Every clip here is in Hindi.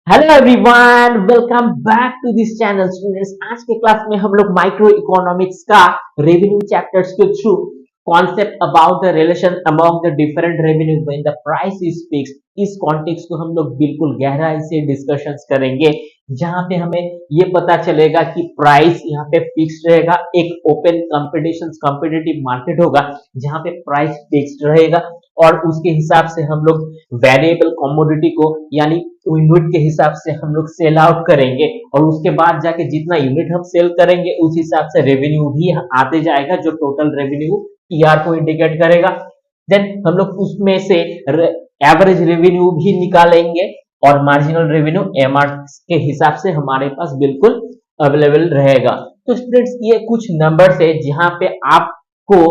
Hello everyone, welcome back to this channel students. आज के क्लास में हम लोग माइक्रो इकोनॉमिक्स का रेवेन्यू चैप्टर्स के through concept about the relation among the different revenue when the price is fixed, इस कॉन्टेक्स्ट को हम लोग बिल्कुल गहराई से डिस्कशंस करेंगे, जहां पे हमें ये पता चलेगा कि प्राइस यहाँ पे फिक्स्ड रहेगा। एक ओपन कॉम्पिटिटिव मार्केट होगा जहां पे प्राइस फिक्स्ड रहेगा और उसके हिसाब से हम लोग वेरिएबल कमोडिटी को यानी यूनिट के हिसाब से हम लोग सेल आउट करेंगे और उसके बाद जाके जितना यूनिट हम सेल करेंगे उस हिसाब से रेवेन्यू भी आते जाएगा, जो टोटल रेवेन्यू ईआर को इंडिकेट करेगा। देन हम लोग उसमें से एवरेज रेवेन्यू भी निकालेंगे और मार्जिनल रेवेन्यू एमआर के हिसाब से हमारे पास बिल्कुल अवेलेबल रहेगा। तो स्टूडेंट्स, ये कुछ नंबर्स है जहां पे आपको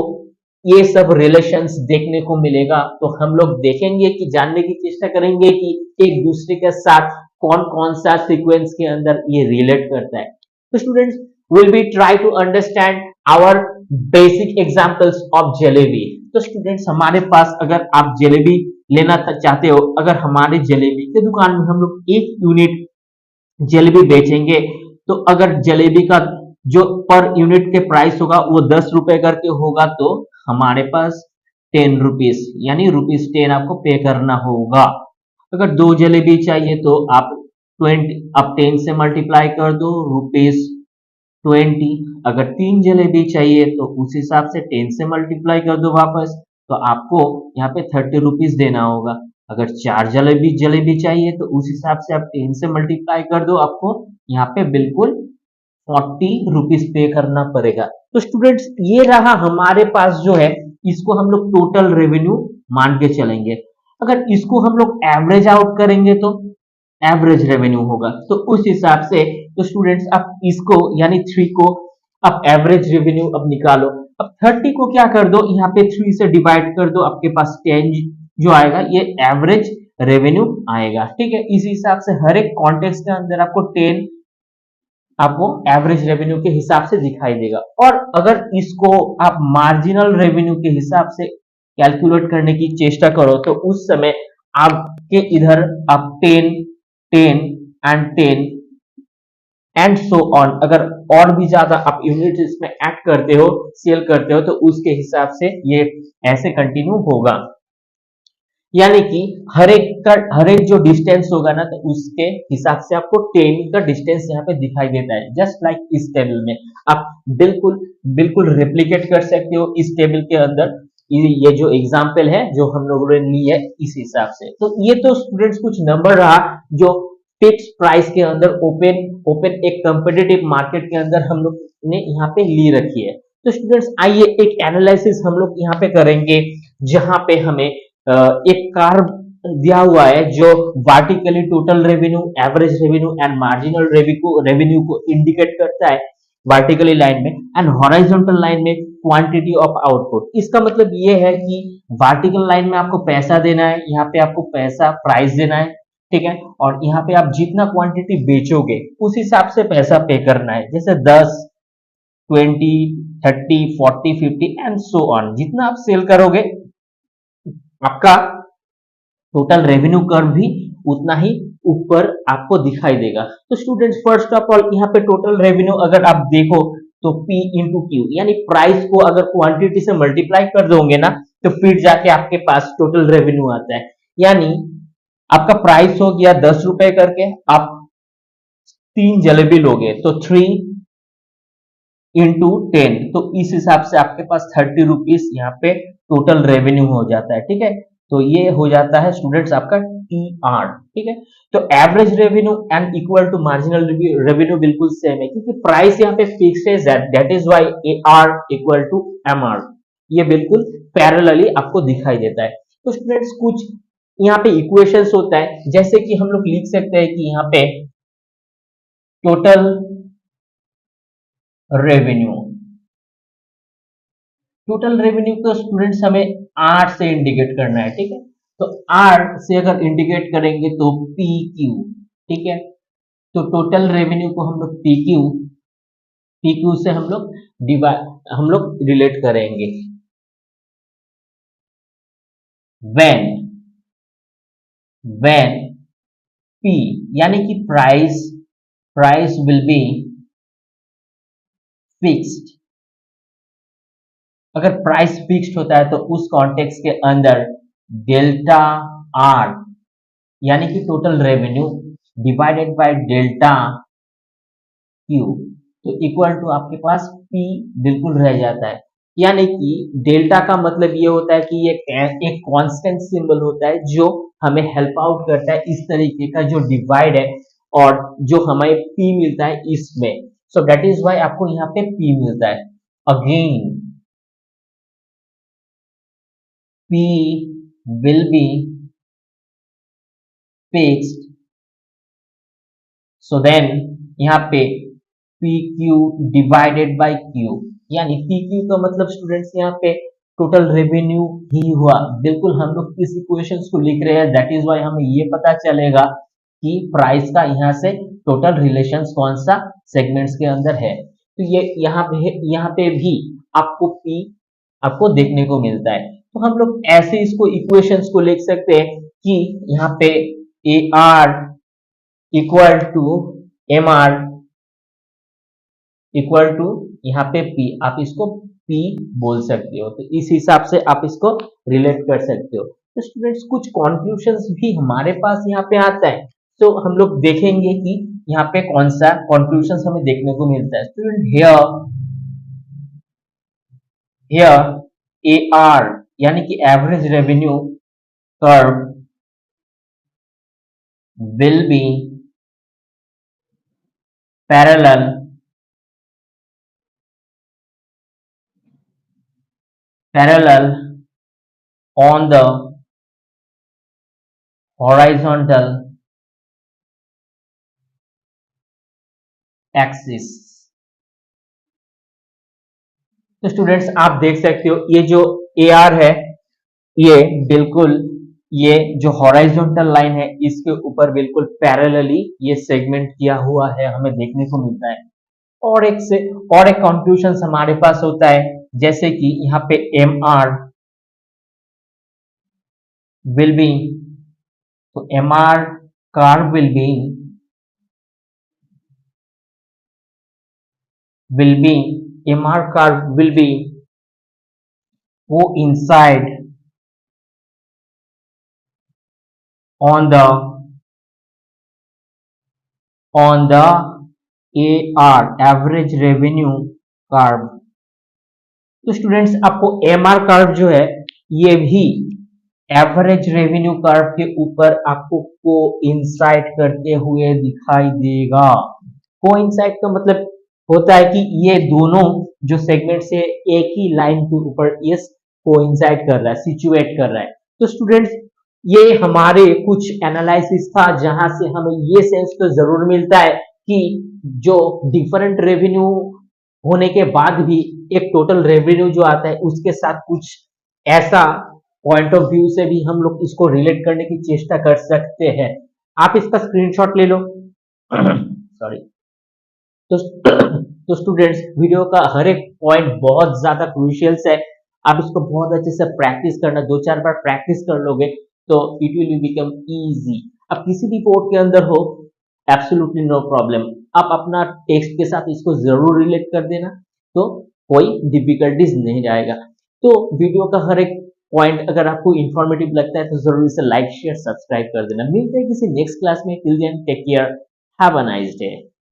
ये सब रिलेशंस देखने को मिलेगा। तो हम लोग देखेंगे कि जानने की चेष्टा करेंगे कि एक दूसरे के साथ कौन कौन सा सीक्वेंस के अंदर ये रिलेट करता है। तो students, will be try to understand our basic examples of jalebi. तो स्टूडेंट्स, हमारे पास अगर आप जलेबी लेना चाहते हो, अगर हमारे जलेबी के दुकान में हम लोग एक यूनिट जलेबी बेचेंगे, तो अगर जलेबी का जो पर यूनिट के प्राइस होगा वो 10 रुपए करके होगा, तो हमारे पास 10 रुपीज यानी ₹10 आपको पे करना होगा। अगर दो जलेबी चाहिए तो आप 10 से मल्टीप्लाई कर दो, ₹20। अगर तीन जलेबी चाहिए तो उस हिसाब से 10 से मल्टीप्लाई कर दो वापस, तो आपको यहाँ पे 30 रुपीज देना होगा। अगर चार जलेबी जलेबी चाहिए तो उस हिसाब से आप 10 से मल्टीप्लाई कर दो, आपको यहाँ पे बिल्कुल 40 रुपीज पे करना पड़ेगा। तो स्टूडेंट्स, ये रहा हमारे पास जो है, इसको हम लोग टोटल रेवेन्यू मान के चलेंगे। अगर इसको हम लोग एवरेज आउट करेंगे तो एवरेज रेवेन्यू होगा। तो उस हिसाब से तो स्टूडेंट्स, आप इसको यानी 3 को आप एवरेज रेवेन्यू अब निकालो। अब 30 को क्या कर दो, यहाँ पे 3 से डिवाइड कर दो, आपके पास 10 जो आएगा ये एवरेज रेवेन्यू आएगा। ठीक है, इस हिसाब से हर एक कॉन्टेक्स्ट के अंदर आपको 10 आपको एवरेज रेवेन्यू के हिसाब से दिखाई देगा। और अगर इसको आप मार्जिनल रेवेन्यू के हिसाब से कैलकुलेट करने की चेष्टा करो तो उस समय आपके इधर आप 10 10 एंड 10 एंड सो ऑन, अगर और भी ज्यादा आप यूनिट इसमें ऐड करते हो, सेल करते हो, तो उसके हिसाब से ये ऐसे कंटिन्यू होगा। यानी कि हर एक जो डिस्टेंस होगा ना, तो उसके हिसाब से आपको 10 का डिस्टेंस यहाँ पे दिखाई देता है। जस्ट लाइक इस टेबल में आप बिल्कुल बिल्कुल रेप्लिकेट कर सकते हो इस टेबल के अंदर। ये जो एग्जाम्पल है जो हम लोगों ने ली है, इस हिसाब से। तो ये तो स्टूडेंट्स कुछ नंबर रहा जो फिक्स प्राइस के अंदर ओपन ओपन एक कंपिटिटिव मार्केट के अंदर हम लोग ने यहाँ पे ली रखी है। तो स्टूडेंट्स, आइए एक एनालिसिस हम लोग यहाँ पे करेंगे, जहां पे हमें एक कार दिया हुआ है जो vertically total revenue, average revenue and marginal revenue को इंडिकेट करता है वर्टिकली लाइन में, एंड हॉरिजॉन्टल लाइन में क्वांटिटी ऑफ आउटपुट। इसका मतलब ये है कि वर्टिकल लाइन में आपको पैसा देना है, यहाँ पे आपको पैसा प्राइस देना है। ठीक है, और यहाँ पे आप जितना क्वांटिटी बेचोगे उस हिसाब से पैसा पे करना है, जैसे 10 20 30 40 50 एंड सो ऑन। जितना आप सेल करोगे आपका टोटल रेवेन्यू कर्व भी उतना ही ऊपर आपको दिखाई देगा। तो स्टूडेंट्स, फर्स्ट ऑफ ऑल यहाँ पे टोटल रेवेन्यू अगर आप देखो तो P इंटू क्यू, यानी प्राइस को अगर क्वांटिटी से मल्टीप्लाई कर दोगे ना, तो फिर जाके आपके पास टोटल रेवेन्यू आता है। यानी आपका प्राइस हो गया 10 रुपए करके, आप तीन जलेबी लोगे तो 3 into 10, तो इस हिसाब से आपके पास 30 रुपीज यहाँ पे टोटल रेवेन्यू हो जाता है। ठीक है, तो ये हो जाता है स्टूडेंट्स आपका TR। ठीक है, तो average revenue and equal to marginal revenue बिल्कुल सेम है, क्योंकि प्राइस यहाँ पे फिक्स है, that is why AR equal to MR। ये बिल्कुल पैरेलली आपको दिखाई देता है। तो स्टूडेंट्स, कुछ यहाँ पे इक्वेशंस होता है, जैसे कि हम लोग लिख सकते हैं कि यहाँ पे टोटल रेवेन्यू, टोटल रेवेन्यू को स्टूडेंट्स हमें आर से इंडिकेट करना है। ठीक है, तो आर से अगर इंडिकेट करेंगे तो पी क्यू। ठीक है, तो टोटल रेवेन्यू को हम लोग पी क्यू से हम लोग रिलेट करेंगे। व्हेन व्हेन P यानी कि प्राइस विल बी फिक्स्ड। अगर प्राइस फिक्स्ड होता है तो उस कॉन्टेक्स्ट के अंदर डेल्टा आर यानी कि total revenue divided by delta Q तो इक्वल टू आपके पास P बिल्कुल रह जाता है। यानी कि डेल्टा का मतलब ये होता है कि ये एक कांस्टेंट सिंबल होता है जो हमें हेल्प आउट करता है इस तरीके का जो डिवाइड है और जो हमें P मिलता है इसमें। सो दैट इज व्हाई आपको यहाँ पे P मिलता है। Again P will be fixed, so then यहाँ पे PQ divided by Q यानी PQ का मतलब स्टूडेंट्स यहाँ पे टोटल रेवेन्यू ही हुआ। बिल्कुल हम लोग किस इक्वेशंस को लिख रहे हैं, दैट इज व्हाई हमें ये पता चलेगा कि प्राइस का यहाँ से टोटल रिलेशंस कौन सा सेगमेंट्स के अंदर है। तो ये यहाँ पे भी आपको P आपको देखने को मिलता है। तो हम लोग ऐसे इसको इक्वेशंस को लिख सकते हैं कि यहाँ पे AR equal to MR equal to यहाँ पे P, आप इसको P बोल सकते हो। तो इस हिसाब से आप इसको रिलेट कर सकते हो। तो स्टूडेंट्स कुछ कॉन्क्लूशंस भी हमारे पास यहाँ पे आता है, तो हम लोग देखेंगे कि यहाँ पे कौन सा कॉन्क्लूशंस हमें देखने को मिलता है। स्टूडेंट हियर AR यानी कि average revenue curve will be parallel on the horizontal axis। तो स्टूडेंट्स आप देख सकते हो ये जो AR है ये बिल्कुल ये जो हॉराइजॉन्टल लाइन है इसके ऊपर बिल्कुल पैरेलली ये सेगमेंट किया हुआ है, हमें देखने को मिलता है। और एक कंक्लूजन हमारे पास होता है जैसे कि यहाँ पे MR will be, तो MR curve will be MR curve will be coincide on the AR average revenue curve. तो स्टूडेंट्स आपको MR कर्व जो है ये भी एवरेज रेवेन्यू कर्व के ऊपर आपको कोइंसाइड करते हुए दिखाई देगा। कोइंसाइड का मतलब होता है कि ये दोनों जो सेगमेंट से एक ही लाइन के ऊपर ये कोइंसाइड कर रहा है, सिचुएट कर रहा है। तो स्टूडेंट्स ये हमारे कुछ एनालिसिस था जहां से हमें ये सेंस तो जरूर मिलता है कि जो डिफरेंट रेवेन्यू होने के बाद भी एक टोटल रेवेन्यू जो आता है उसके साथ कुछ ऐसा पॉइंट ऑफ व्यू से भी हम लोग इसको रिलेट करने की चेष्टा कर सकते हैं। आप इसका स्क्रीनशॉट ले लो सॉरी। तो स्टूडेंट्स वीडियो का हर एक पॉइंट बहुत ज्यादा क्रूशियल है, आप इसको बहुत अच्छे से प्रैक्टिस करना, 2-4 बार प्रैक्टिस कर लोगे तो इट विल बिकम इजी। अब किसी भी पोर्ट के अंदर हो एब्सोल्युटली नो प्रॉब्लम, आप अपना टेक्स्ट के साथ इसको जरूर रिलेट कर देना तो कोई डिफिकल्टीज नहीं जाएगा। तो वीडियो का हर एक पॉइंट अगर आपको इंफॉर्मेटिव लगता है तो जरूर इसे लाइक शेयर सब्सक्राइब कर देना। मिलते हैं किसी नेक्स्ट क्लास में, till then take care, have a nice day.